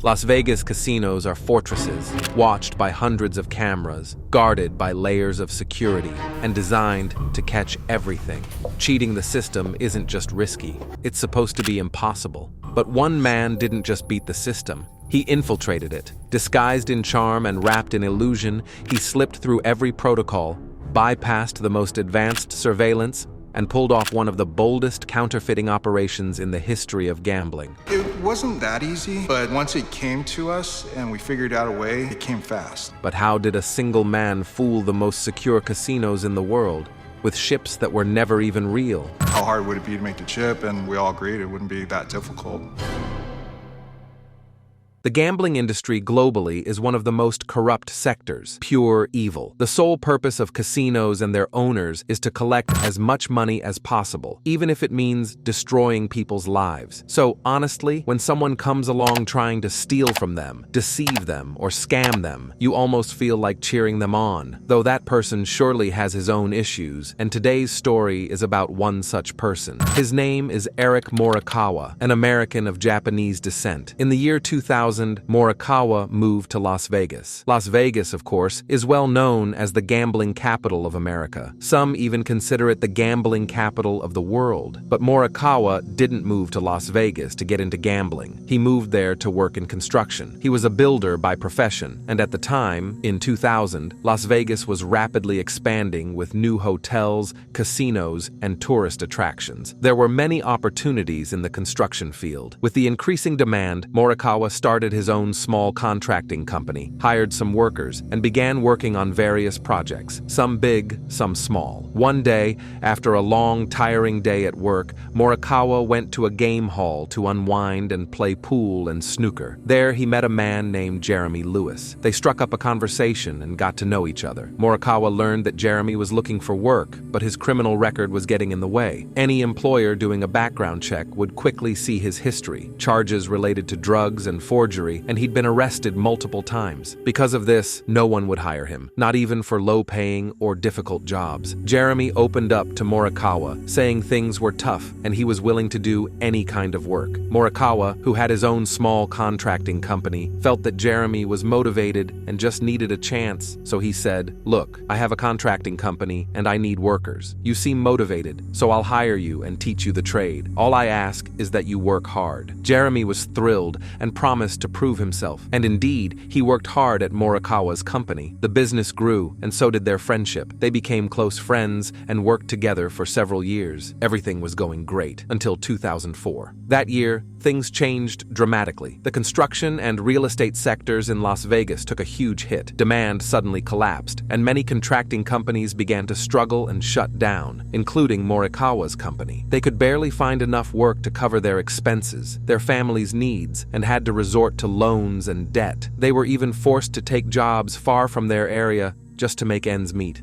Las Vegas casinos are fortresses, watched by hundreds of cameras, guarded by layers of security, and designed to catch everything. Cheating the system isn't just risky, it's supposed to be impossible. But one man didn't just beat the system. He infiltrated it. Disguised in charm and wrapped in illusion, he slipped through every protocol, bypassed the most advanced surveillance, and pulled off one of the boldest counterfeiting operations in the history of gambling. It wasn't that easy, but once it came to us and we figured out a way, it came fast. But how did a single man fool the most secure casinos in the world, with ships that were never even real? How hard would it be to make the chip? And we all agreed it wouldn't be that difficult. The gambling industry globally is one of the most corrupt sectors, pure evil. The sole purpose of casinos and their owners is to collect as much money as possible, even if it means destroying people's lives. So honestly, when someone comes along trying to steal from them, deceive them, or scam them, you almost feel like cheering them on, though that person surely has his own issues, and today's story is about one such person. His name is Eric Morikawa, an American of Japanese descent. In the year 2000, Morikawa moved to Las Vegas. Las Vegas, of course, is well known as the gambling capital of America. Some even consider it the gambling capital of the world. But Morikawa didn't move to Las Vegas to get into gambling. He moved there to work in construction. He was a builder by profession, and at the time, in 2000, Las Vegas was rapidly expanding with new hotels, casinos, and tourist attractions. There were many opportunities in the construction field. With the increasing demand, Morikawa started his own small contracting company, hired some workers, and began working on various projects, some big, some small. One day, after a long, tiring day at work, Morikawa went to a game hall to unwind and play pool and snooker. There, he met a man named Jeremy Lewis. They struck up a conversation and got to know each other. Morikawa learned that Jeremy was looking for work, but his criminal record was getting in the way. Any employer doing a background check would quickly see his history, charges related to drugs and forgery, and he'd been arrested multiple times. Because of this, no one would hire him, not even for low-paying or difficult jobs. Jeremy opened up to Morikawa, saying things were tough and he was willing to do any kind of work. Morikawa, who had his own small contracting company, felt that Jeremy was motivated and just needed a chance, so he said, "Look, I have a contracting company and I need workers. You seem motivated, so I'll hire you and teach you the trade. All I ask is that you work hard." Jeremy was thrilled and promised to prove himself, and indeed, he worked hard at Morikawa's company. The business grew, and so did their friendship. They became close friends and worked together for several years. Everything was going great, until 2004. That year, things changed dramatically. The construction and real estate sectors in Las Vegas took a huge hit. Demand suddenly collapsed, and many contracting companies began to struggle and shut down, including Morikawa's company. They could barely find enough work to cover their expenses, their families' needs, and had to resort to loans and debt. They were even forced to take jobs far from their area just to make ends meet.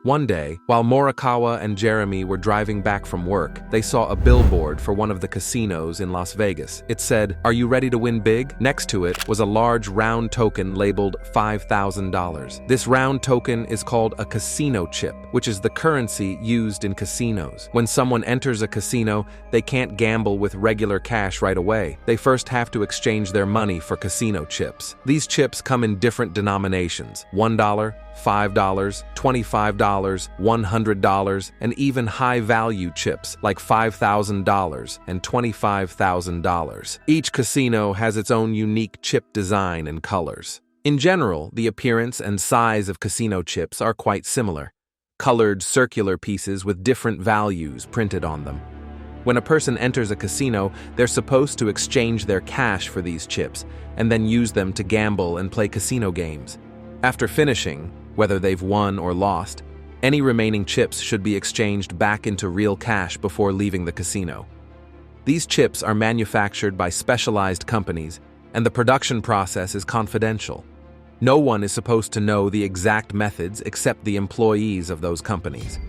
One day, while Morikawa and Jeremy were driving back from work, they saw a billboard for one of the casinos in Las Vegas. It said, "Are you ready to win big?" Next to it was a large round token labeled $5,000. This round token is called a casino chip, which is the currency used in casinos. When someone enters a casino, they can't gamble with regular cash right away. They first have to exchange their money for casino chips. These chips come in different denominations: $1, $5, $25, $100, and even high-value chips like $5,000 and $25,000. Each casino has its own unique chip design and colors. In general, the appearance and size of casino chips are quite similar: colored circular pieces with different values printed on them. When a person enters a casino, they're supposed to exchange their cash for these chips and then use them to gamble and play casino games. After finishing, whether they've won or lost, any remaining chips should be exchanged back into real cash before leaving the casino. These chips are manufactured by specialized companies, and the production process is confidential. No one is supposed to know the exact methods except the employees of those companies.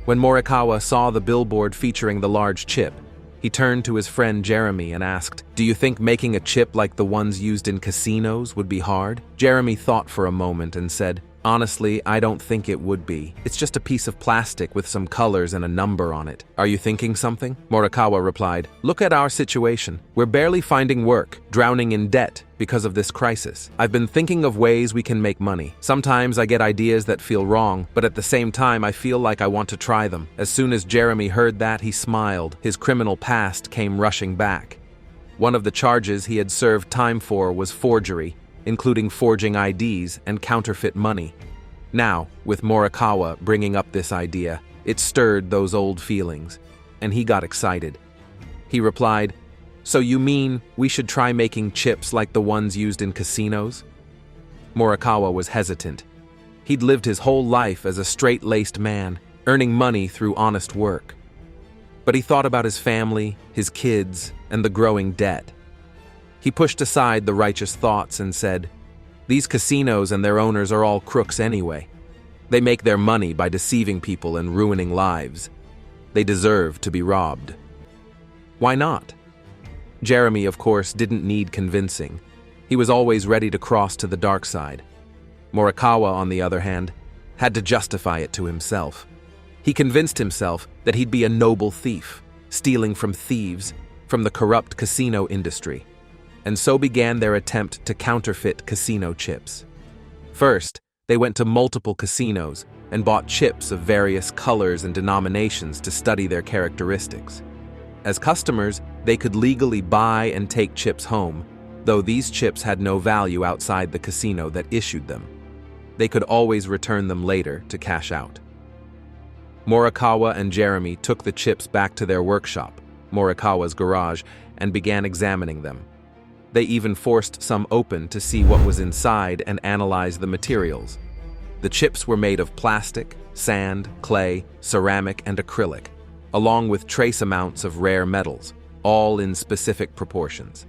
When Morikawa saw the billboard featuring the large chip, he turned to his friend Jeremy and asked, "Do you think making a chip like the ones used in casinos would be hard?" Jeremy thought for a moment and said, Honestly, I don't think it would be. It's just a piece of plastic with some colors and a number on it. Are you thinking something? Morikawa replied, look at our situation. We're barely finding work, drowning in debt because of this crisis. I've been thinking of ways we can make money. Sometimes I get ideas that feel wrong, but at the same time I feel like I want to try them. As soon as Jeremy heard that, he smiled. His criminal past came rushing back. One of the charges he had served time for was forgery, including forging IDs and counterfeit money. Now, with Morikawa bringing up this idea, it stirred those old feelings, and he got excited. He replied, so you mean we should try making chips like the ones used in casinos? Morikawa was hesitant. He'd lived his whole life as a straight-laced man, earning money through honest work. But he thought about his family, his kids, and the growing debt. He pushed aside the righteous thoughts and said, these casinos and their owners are all crooks anyway. They make their money by deceiving people and ruining lives. They deserve to be robbed. Why not? Jeremy, of course, didn't need convincing. He was always ready to cross to the dark side. Morikawa, on the other hand, had to justify it to himself. He convinced himself that he'd be a noble thief, stealing from thieves, from the corrupt casino industry. And so began their attempt to counterfeit casino chips. First, they went to multiple casinos and bought chips of various colors and denominations to study their characteristics. As customers, they could legally buy and take chips home, though these chips had no value outside the casino that issued them. They could always return them later to cash out. Morikawa and Jeremy took the chips back to their workshop, Morikawa's garage, and began examining them. They even forced some open to see what was inside and analyze the materials. The chips were made of plastic, sand, clay, ceramic, and acrylic, along with trace amounts of rare metals, all in specific proportions.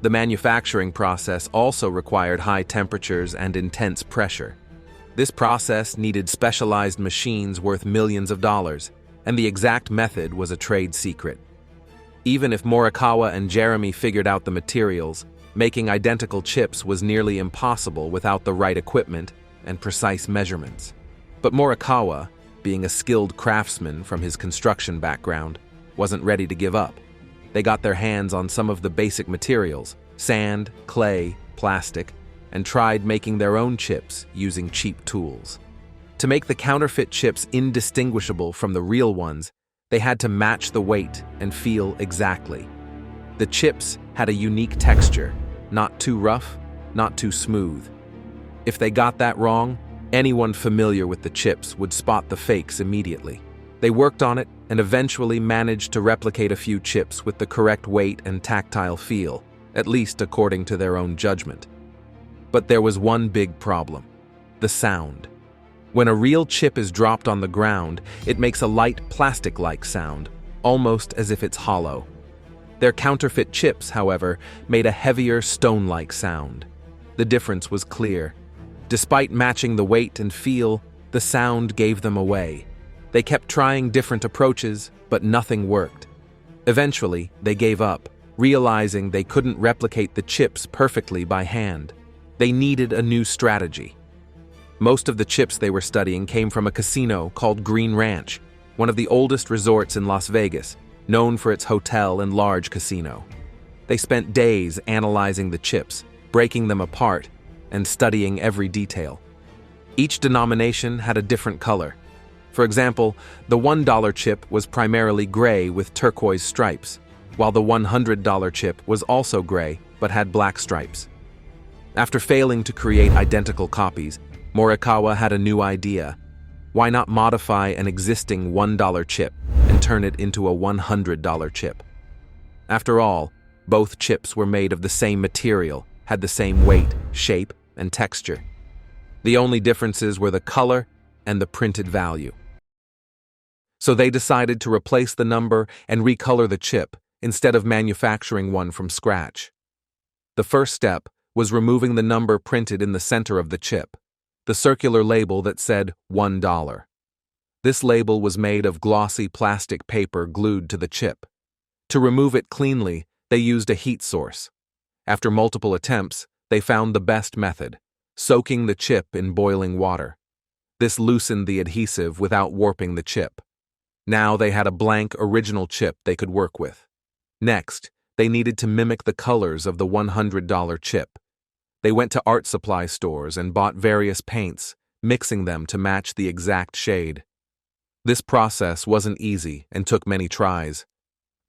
The manufacturing process also required high temperatures and intense pressure. This process needed specialized machines worth millions of dollars, and the exact method was a trade secret. Even if Morikawa and Jeremy figured out the materials, making identical chips was nearly impossible without the right equipment and precise measurements. But Morikawa, being a skilled craftsman from his construction background, wasn't ready to give up. They got their hands on some of the basic materials, sand, clay, plastic, and tried making their own chips using cheap tools. To make the counterfeit chips indistinguishable from the real ones, they had to match the weight and feel exactly. The chips had a unique texture, not too rough, not too smooth. If they got that wrong, anyone familiar with the chips would spot the fakes immediately. They worked on it and eventually managed to replicate a few chips with the correct weight and tactile feel, at least according to their own judgment. But there was one big problem: the sound. When a real chip is dropped on the ground, it makes a light plastic-like sound, almost as if it's hollow. Their counterfeit chips, however, made a heavier stone-like sound. The difference was clear. Despite matching the weight and feel, the sound gave them away. They kept trying different approaches, but nothing worked. Eventually, they gave up, realizing they couldn't replicate the chips perfectly by hand. They needed a new strategy. Most of the chips they were studying came from a casino called Green Ranch, one of the oldest resorts in Las Vegas, known for its hotel and large casino. They spent days analyzing the chips, breaking them apart, and studying every detail. Each denomination had a different color. For example, the $1 chip was primarily gray with turquoise stripes, while the $100 chip was also gray but had black stripes. After failing to create identical copies, Morikawa had a new idea. Why not modify an existing $1 chip and turn it into a $100 chip? After all, both chips were made of the same material, had the same weight, shape, and texture. The only differences were the color and the printed value. So they decided to replace the number and recolor the chip instead of manufacturing one from scratch. The first step was removing the number printed in the center of the chip, the circular label that said $1. This label was made of glossy plastic paper glued to the chip. To remove it cleanly, they used a heat source. After multiple attempts, they found the best method: soaking the chip in boiling water. This loosened the adhesive without warping the chip. Now they had a blank original chip they could work with. Next, they needed to mimic the colors of the $100 chip. They went to art supply stores and bought various paints, mixing them to match the exact shade. This process wasn't easy and took many tries.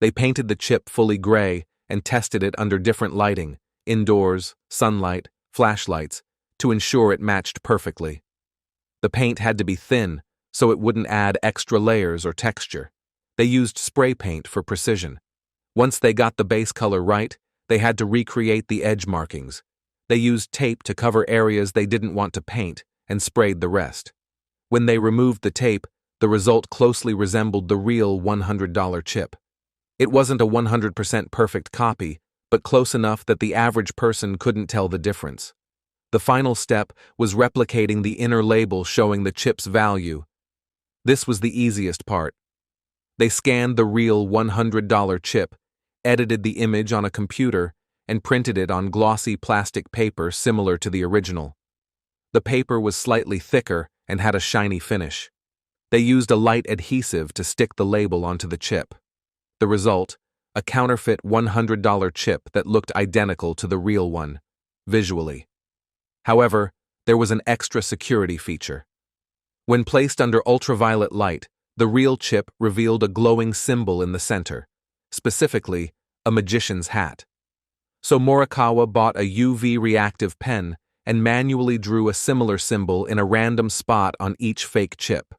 They painted the chip fully gray and tested it under different lighting, indoors, sunlight, flashlights, to ensure it matched perfectly. The paint had to be thin, so it wouldn't add extra layers or texture. They used spray paint for precision. Once they got the base color right, they had to recreate the edge markings. They used tape to cover areas they didn't want to paint and sprayed the rest. When they removed the tape, the result closely resembled the real $100 chip. It wasn't a 100% perfect copy, but close enough that the average person couldn't tell the difference. The final step was replicating the inner label showing the chip's value. This was the easiest part. They scanned the real $100 chip, edited the image on a computer, and printed it on glossy plastic paper similar to the original. The paper was slightly thicker and had a shiny finish. They used a light adhesive to stick the label onto the chip. The result, a counterfeit $100 chip that looked identical to the real one, visually. However, there was an extra security feature. When placed under ultraviolet light, the real chip revealed a glowing symbol in the center, specifically, a magician's hat. So Morikawa bought a UV reactive pen and manually drew a similar symbol in a random spot on each fake chip.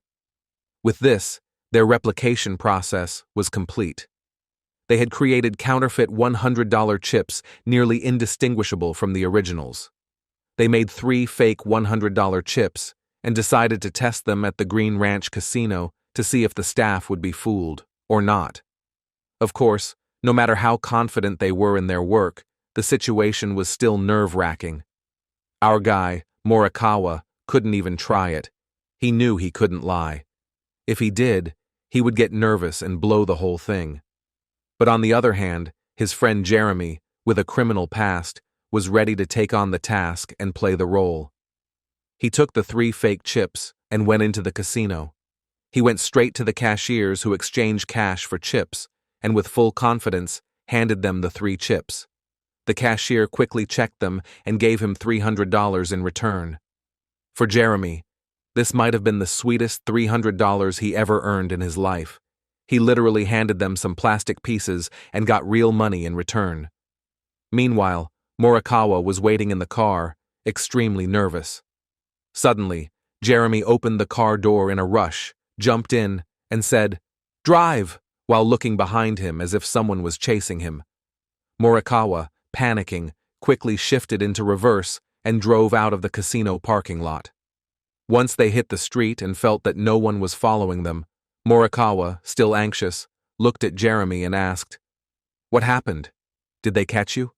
With this, their replication process was complete. They had created counterfeit $100 chips nearly indistinguishable from the originals. They made 3 fake $100 chips and decided to test them at the Green Ranch Casino to see if the staff would be fooled or not. Of course, no matter how confident they were in their work, the situation was still nerve-wracking. Our guy, Morikawa, couldn't even try it. He knew he couldn't lie. If he did, he would get nervous and blow the whole thing. But on the other hand, his friend Jeremy, with a criminal past, was ready to take on the task and play the role. He took the 3 fake chips and went into the casino. He went straight to the cashiers who exchanged cash for chips, and with full confidence, handed them the 3 chips. The cashier quickly checked them and gave him $300 in return. For Jeremy, this might have been the sweetest $300 he ever earned in his life. He literally handed them some plastic pieces and got real money in return. Meanwhile, Morikawa was waiting in the car, extremely nervous. Suddenly, Jeremy opened the car door in a rush, jumped in, and said, "Drive!" while looking behind him as if someone was chasing him. Morikawa, panicking, quickly shifted into reverse and drove out of the casino parking lot. Once they hit the street and felt that no one was following them, Morikawa, still anxious, looked at Jeremy and asked, "What happened? Did they catch you?"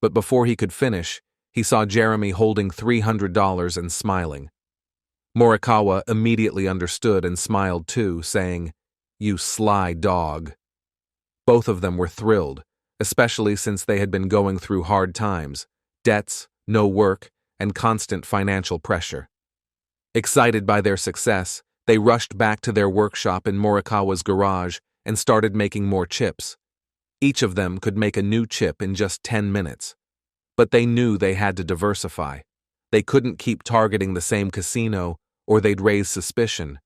But before he could finish, he saw Jeremy holding $300 and smiling. Morikawa immediately understood and smiled too, saying, "You sly dog." Both of them were thrilled, especially since they had been going through hard times, debts, no work, and constant financial pressure. Excited by their success, they rushed back to their workshop in Morikawa's garage and started making more chips. Each of them could make a new chip in just 10 minutes. But they knew they had to diversify. They couldn't keep targeting the same casino, or they'd raise suspicion.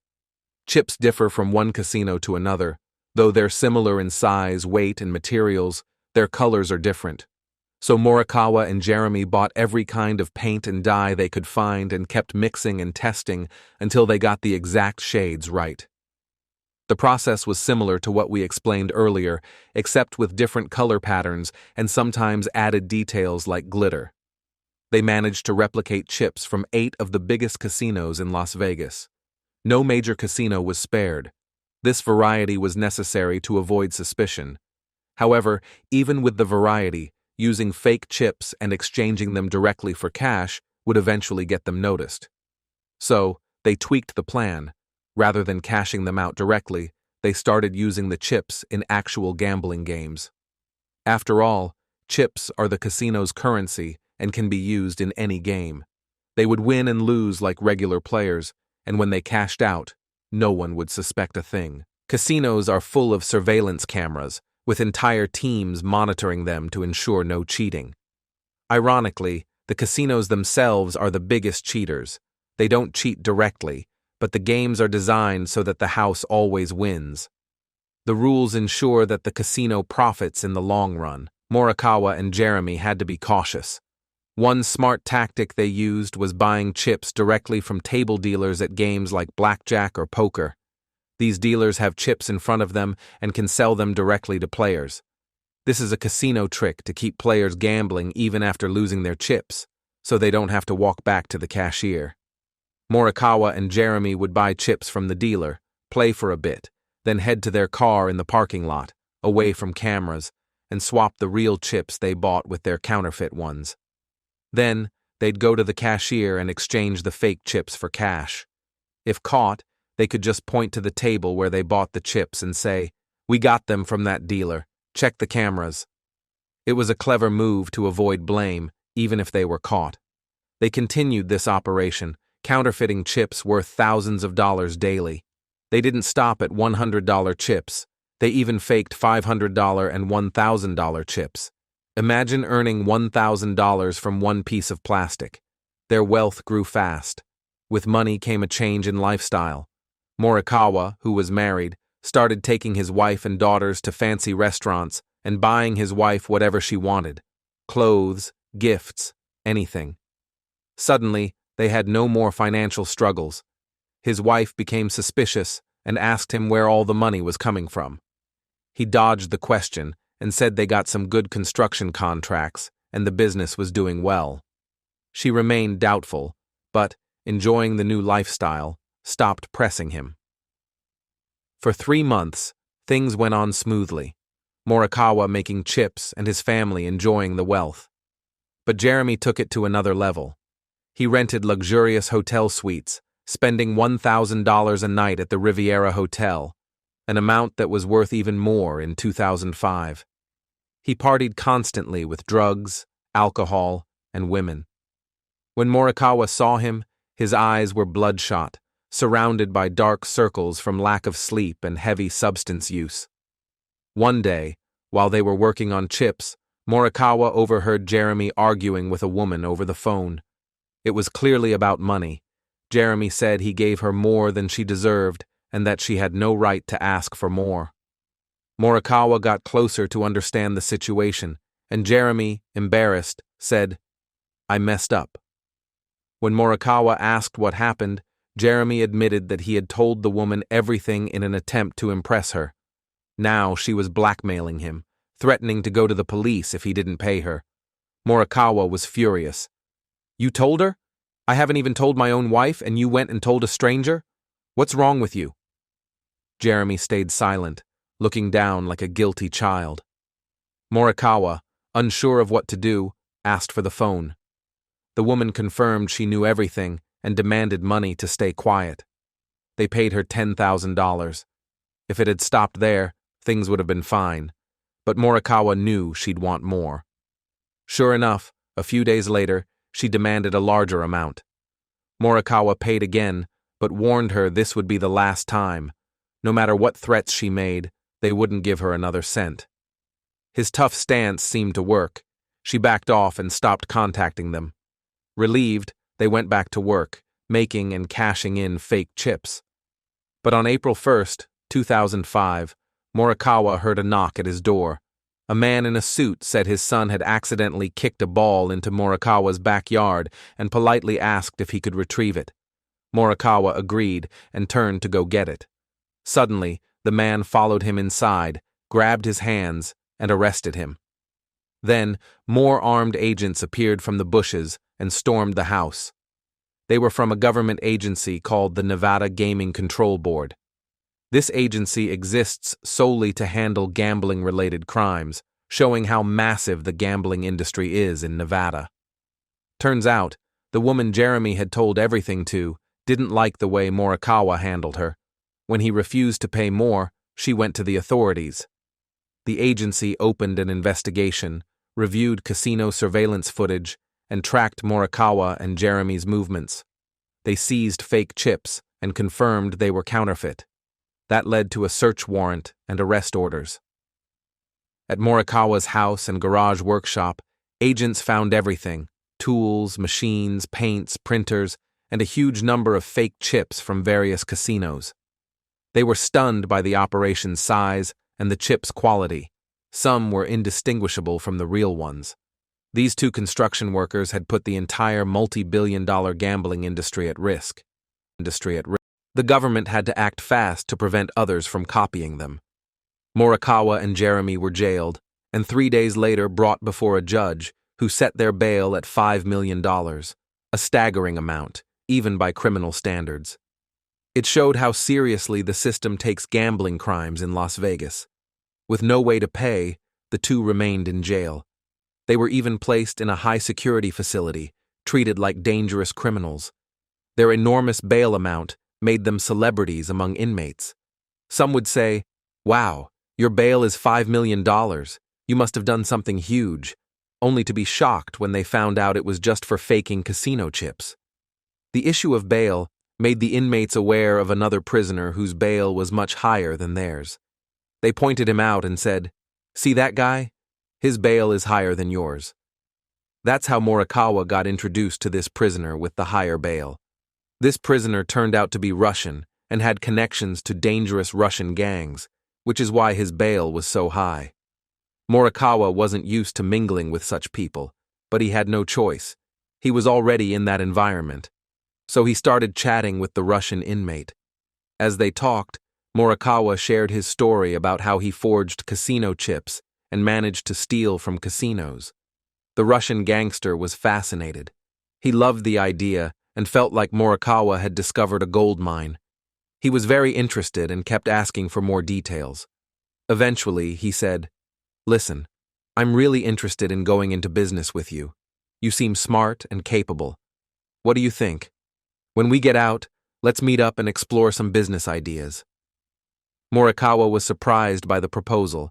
Chips differ from one casino to another. Though they're similar in size, weight, and materials, their colors are different. So Morikawa and Jeremy bought every kind of paint and dye they could find and kept mixing and testing until they got the exact shades right. The process was similar to what we explained earlier, except with different color patterns and sometimes added details like glitter. They managed to replicate chips from 8 of the biggest casinos in Las Vegas. No major casino was spared. This variety was necessary to avoid suspicion. However, even with the variety, using fake chips and exchanging them directly for cash would eventually get them noticed. So, they tweaked the plan. Rather than cashing them out directly, they started using the chips in actual gambling games. After all, chips are the casino's currency and can be used in any game. They would win and lose like regular players, and when they cashed out, no one would suspect a thing. Casinos are full of surveillance cameras, with entire teams monitoring them to ensure no cheating. Ironically, the casinos themselves are the biggest cheaters. They don't cheat directly, but the games are designed so that the house always wins. The rules ensure that the casino profits in the long run. Morikawa and Jeremy had to be cautious. One smart tactic they used was buying chips directly from table dealers at games like blackjack or poker. These dealers have chips in front of them and can sell them directly to players. This is a casino trick to keep players gambling even after losing their chips, so they don't have to walk back to the cashier. Morikawa and Jeremy would buy chips from the dealer, play for a bit, then head to their car in the parking lot, away from cameras, and swap the real chips they bought with their counterfeit ones. Then, they'd go to the cashier and exchange the fake chips for cash. If caught, they could just point to the table where they bought the chips and say, "We got them from that dealer. Check the cameras." It was a clever move to avoid blame, even if they were caught. They continued this operation, counterfeiting chips worth thousands of dollars daily. They didn't stop at $100 chips. They even faked $500 and $1,000 chips. Imagine earning $1,000 from one piece of plastic. Their wealth grew fast. With money came a change in lifestyle. Morikawa, who was married, started taking his wife and daughters to fancy restaurants and buying his wife whatever she wanted: clothes, gifts, anything. Suddenly, they had no more financial struggles. His wife became suspicious and asked him where all the money was coming from. He dodged the question and said they got some good construction contracts and the business was doing well. She remained doubtful, but, enjoying the new lifestyle, stopped pressing him. For 3 months, things went on smoothly, Morikawa making chips and his family enjoying the wealth. But Jeremy took it to another level. He rented luxurious hotel suites, spending $1,000 a night at the Riviera Hotel, an amount that was worth even more in 2005. He partied constantly with drugs, alcohol, and women. When Morikawa saw him, his eyes were bloodshot, surrounded by dark circles from lack of sleep and heavy substance use. One day, while they were working on chips, Morikawa overheard Jeremy arguing with a woman over the phone. It was clearly about money. Jeremy said he gave her more than she deserved and that she had no right to ask for more. Morikawa got closer to understand the situation, and Jeremy, embarrassed, said, "I messed up." When Morikawa asked what happened, Jeremy admitted that he had told the woman everything in an attempt to impress her. Now she was blackmailing him, threatening to go to the police if he didn't pay her. Morikawa was furious. "You told her? I haven't even told my own wife, and you went and told a stranger? What's wrong with you?" Jeremy stayed silent, looking down like a guilty child. Morikawa, unsure of what to do, asked for the phone. The woman confirmed she knew everything and demanded money to stay quiet. They paid her $10,000. If it had stopped there, things would have been fine, but Morikawa knew she'd want more. Sure enough, a few days later, she demanded a larger amount. Morikawa paid again, but warned her this would be the last time. No matter what threats she made, they wouldn't give her another cent. His tough stance seemed to work. She backed off and stopped contacting them. Relieved, they went back to work, making and cashing in fake chips. But on April 1st, 2005, Morikawa heard a knock at his door. A man in a suit said his son had accidentally kicked a ball into Morikawa's backyard and politely asked if he could retrieve it. Morikawa agreed and turned to go get it. Suddenly, the man followed him inside, grabbed his hands, and arrested him. Then, more armed agents appeared from the bushes and stormed the house. They were from a government agency called the Nevada Gaming Control Board. This agency exists solely to handle gambling-related crimes, showing how massive the gambling industry is in Nevada. Turns out, the woman Jeremy had told everything to didn't like the way Morikawa handled her. When he refused to pay more, she went to the authorities. The agency opened an investigation, reviewed casino surveillance footage, and tracked Morikawa and Jeremy's movements. They seized fake chips and confirmed they were counterfeit. That led to a search warrant and arrest orders. At Morikawa's house and garage workshop, agents found everything: tools, machines, paints, printers, and a huge number of fake chips from various casinos. They were stunned by the operation's size and the chips' quality. Some were indistinguishable from the real ones. These two construction workers had put the entire multi-billion-dollar gambling industry at risk. The government had to act fast to prevent others from copying them. Morikawa and Jeremy were jailed, and 3 days later brought before a judge who set their bail at $5 million, a staggering amount, even by criminal standards. It showed how seriously the system takes gambling crimes in Las Vegas. With no way to pay, the two remained in jail. They were even placed in a high-security facility, treated like dangerous criminals. Their enormous bail amount made them celebrities among inmates. Some would say, "Wow, your bail is $5 million. You must have done something huge," only to be shocked when they found out it was just for faking casino chips. The issue of bail made the inmates aware of another prisoner whose bail was much higher than theirs. They pointed him out and said, "See that guy? His bail is higher than yours." That's how Morikawa got introduced to this prisoner with the higher bail. This prisoner turned out to be Russian and had connections to dangerous Russian gangs, which is why his bail was so high. Morikawa wasn't used to mingling with such people, but he had no choice. He was already in that environment. So he started chatting with the Russian inmate. As they talked, Morikawa shared his story about how he forged casino chips and managed to steal from casinos. The Russian gangster was fascinated. He loved the idea and felt like Morikawa had discovered a gold mine. He was very interested and kept asking for more details. Eventually, he said, "Listen, I'm really interested in going into business with you. You seem smart and capable. What do you think? When we get out, let's meet up and explore some business ideas." Morikawa was surprised by the proposal.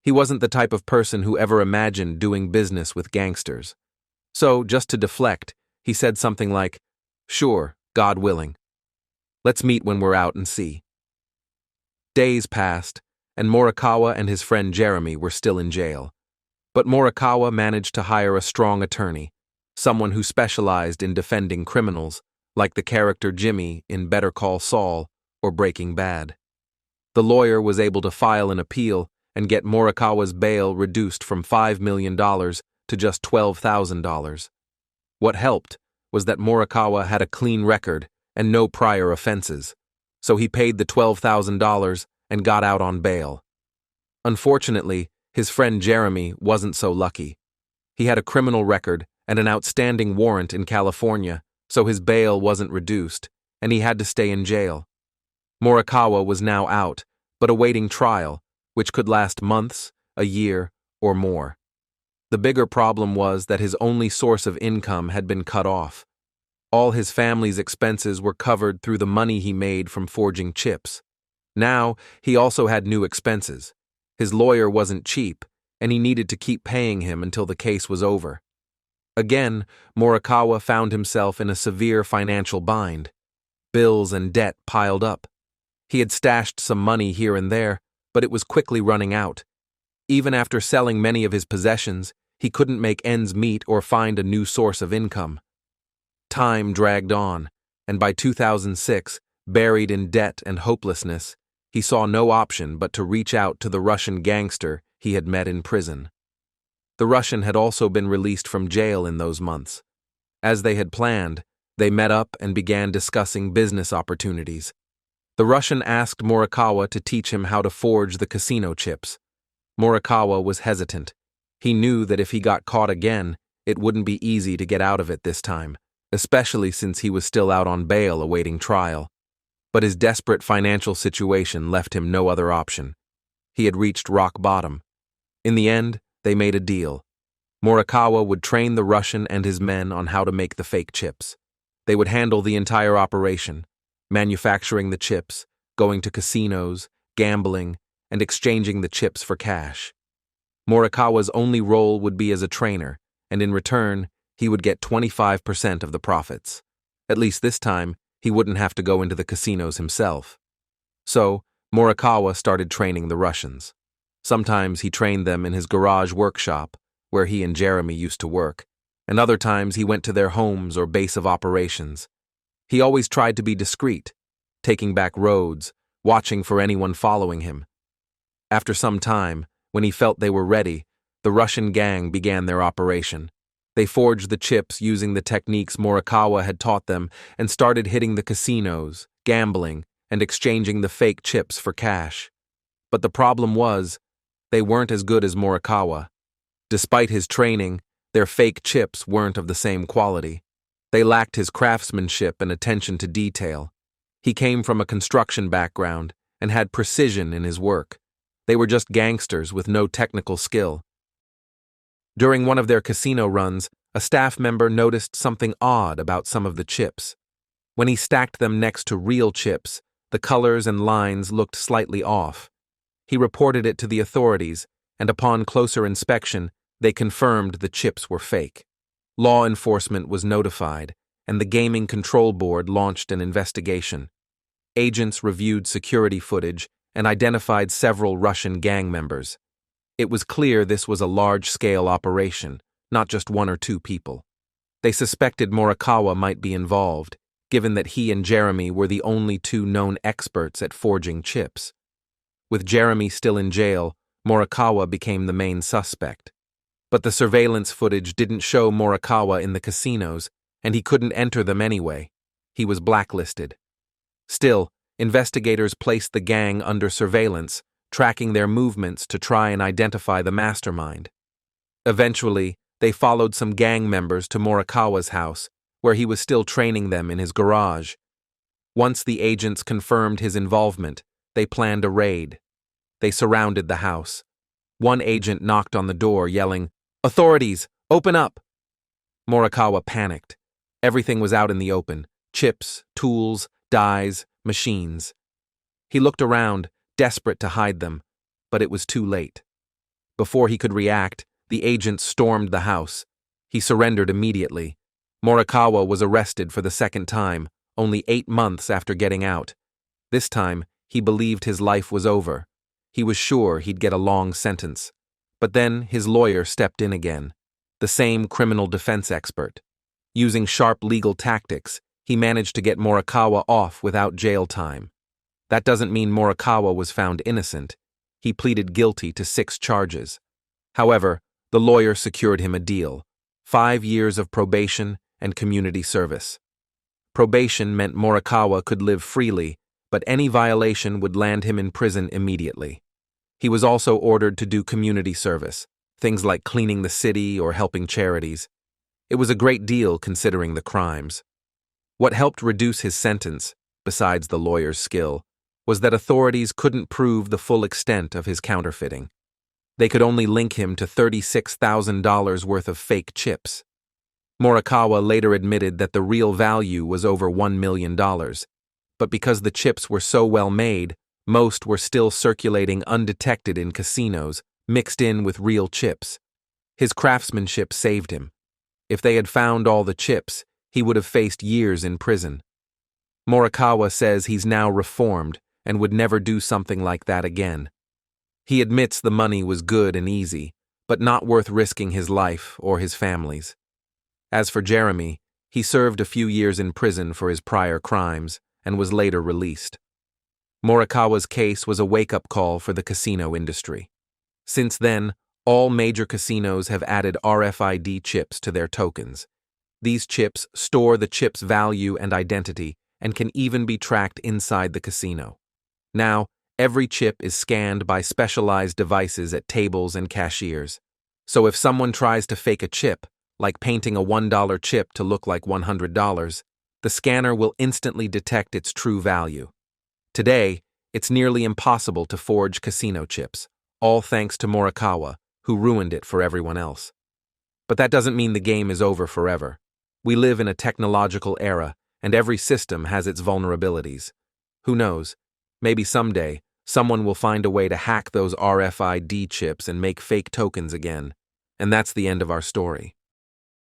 He wasn't the type of person who ever imagined doing business with gangsters. So, just to deflect, he said something like, "Sure, God willing. Let's meet when we're out and see." Days passed, and Morikawa and his friend Jeremy were still in jail. But Morikawa managed to hire a strong attorney, someone who specialized in defending criminals, like the character Jimmy in Better Call Saul or Breaking Bad. The lawyer was able to file an appeal and get Morikawa's bail reduced from $5 million to just $12,000. What helped was that Morikawa had a clean record and no prior offenses, so he paid the $12,000 and got out on bail. Unfortunately, his friend Jeremy wasn't so lucky. He had a criminal record and an outstanding warrant in California, so his bail wasn't reduced, and he had to stay in jail. Morikawa was now out, but awaiting trial, which could last months, a year, or more. The bigger problem was that his only source of income had been cut off. All his family's expenses were covered through the money he made from forging chips. Now, he also had new expenses. His lawyer wasn't cheap, and he needed to keep paying him until the case was over. Again, Morikawa found himself in a severe financial bind. Bills and debt piled up. He had stashed some money here and there, but it was quickly running out. Even after selling many of his possessions, he couldn't make ends meet or find a new source of income. Time dragged on, and by 2006, buried in debt and hopelessness, he saw no option but to reach out to the Russian gangster he had met in prison. The Russian had also been released from jail in those months. As they had planned, they met up and began discussing business opportunities. The Russian asked Morikawa to teach him how to forge the casino chips. Morikawa was hesitant. He knew that if he got caught again, it wouldn't be easy to get out of it this time, especially since he was still out on bail awaiting trial. But his desperate financial situation left him no other option. He had reached rock bottom. In the end, they made a deal. Morikawa would train the Russian and his men on how to make the fake chips. They would handle the entire operation, manufacturing the chips, going to casinos, gambling, and exchanging the chips for cash. Morikawa's only role would be as a trainer, and in return, he would get 25% of the profits. At least this time, he wouldn't have to go into the casinos himself. So, Morikawa started training the Russians. Sometimes he trained them in his garage workshop, where he and Jeremy used to work, and other times he went to their homes or base of operations. He always tried to be discreet, taking back roads, watching for anyone following him. After some time, when he felt they were ready, the Russian gang began their operation. They forged the chips using the techniques Morikawa had taught them and started hitting the casinos, gambling, and exchanging the fake chips for cash. But the problem was, they weren't as good as Morikawa. Despite his training, their fake chips weren't of the same quality. They lacked his craftsmanship and attention to detail. He came from a construction background and had precision in his work. They were just gangsters with no technical skill. During one of their casino runs, a staff member noticed something odd about some of the chips. When he stacked them next to real chips, the colors and lines looked slightly off. He reported it to the authorities, and upon closer inspection, they confirmed the chips were fake. Law enforcement was notified, and the Gaming Control Board launched an investigation. Agents reviewed security footage and identified several Russian gang members. It was clear this was a large-scale operation, not just one or two people. They suspected Morikawa might be involved, given that he and Jeremy were the only two known experts at forging chips. With Jeremy still in jail, Morikawa became the main suspect. But the surveillance footage didn't show Morikawa in the casinos, and he couldn't enter them anyway. He was blacklisted. Still, investigators placed the gang under surveillance, tracking their movements to try and identify the mastermind. Eventually, they followed some gang members to Morikawa's house, where he was still training them in his garage. Once the agents confirmed his involvement, they planned a raid. They surrounded the house. One agent knocked on the door, yelling, "Authorities, open up!" Morikawa panicked. Everything was out in the open: chips, tools, dyes, machines. He looked around, desperate to hide them, but it was too late. Before he could react, the agents stormed the house. He surrendered immediately. Morikawa was arrested for the second time, only 8 months after getting out. This time, he believed his life was over. He was sure he'd get a long sentence. But then his lawyer stepped in again, the same criminal defense expert. Using sharp legal tactics, he managed to get Morikawa off without jail time. That doesn't mean Morikawa was found innocent. He pleaded guilty to 6 charges. However, the lawyer secured him a deal: 5 years of probation and community service. Probation meant Morikawa could live freely, but any violation would land him in prison immediately. He was also ordered to do community service, things like cleaning the city or helping charities. It was a great deal considering the crimes. What helped reduce his sentence, besides the lawyer's skill, was that authorities couldn't prove the full extent of his counterfeiting. They could only link him to $36,000 worth of fake chips. Morikawa later admitted that the real value was over $1 million, but because the chips were so well made, most were still circulating undetected in casinos, mixed in with real chips. His craftsmanship saved him. If they had found all the chips, he would have faced years in prison. Morikawa says he's now reformed and would never do something like that again. He admits the money was good and easy, but not worth risking his life or his family's. As for Jeremy, he served a few years in prison for his prior crimes and was later released. Morikawa's case was a wake-up call for the casino industry. Since then, all major casinos have added RFID chips to their tokens. These chips store the chip's value and identity and can even be tracked inside the casino. Now, every chip is scanned by specialized devices at tables and cashiers. So if someone tries to fake a chip, like painting a $1 chip to look like $100, the scanner will instantly detect its true value. Today, it's nearly impossible to forge casino chips, all thanks to Morikawa, who ruined it for everyone else. But that doesn't mean the game is over forever. We live in a technological era, and every system has its vulnerabilities. Who knows? Maybe someday, someone will find a way to hack those RFID chips and make fake tokens again. And that's the end of our story.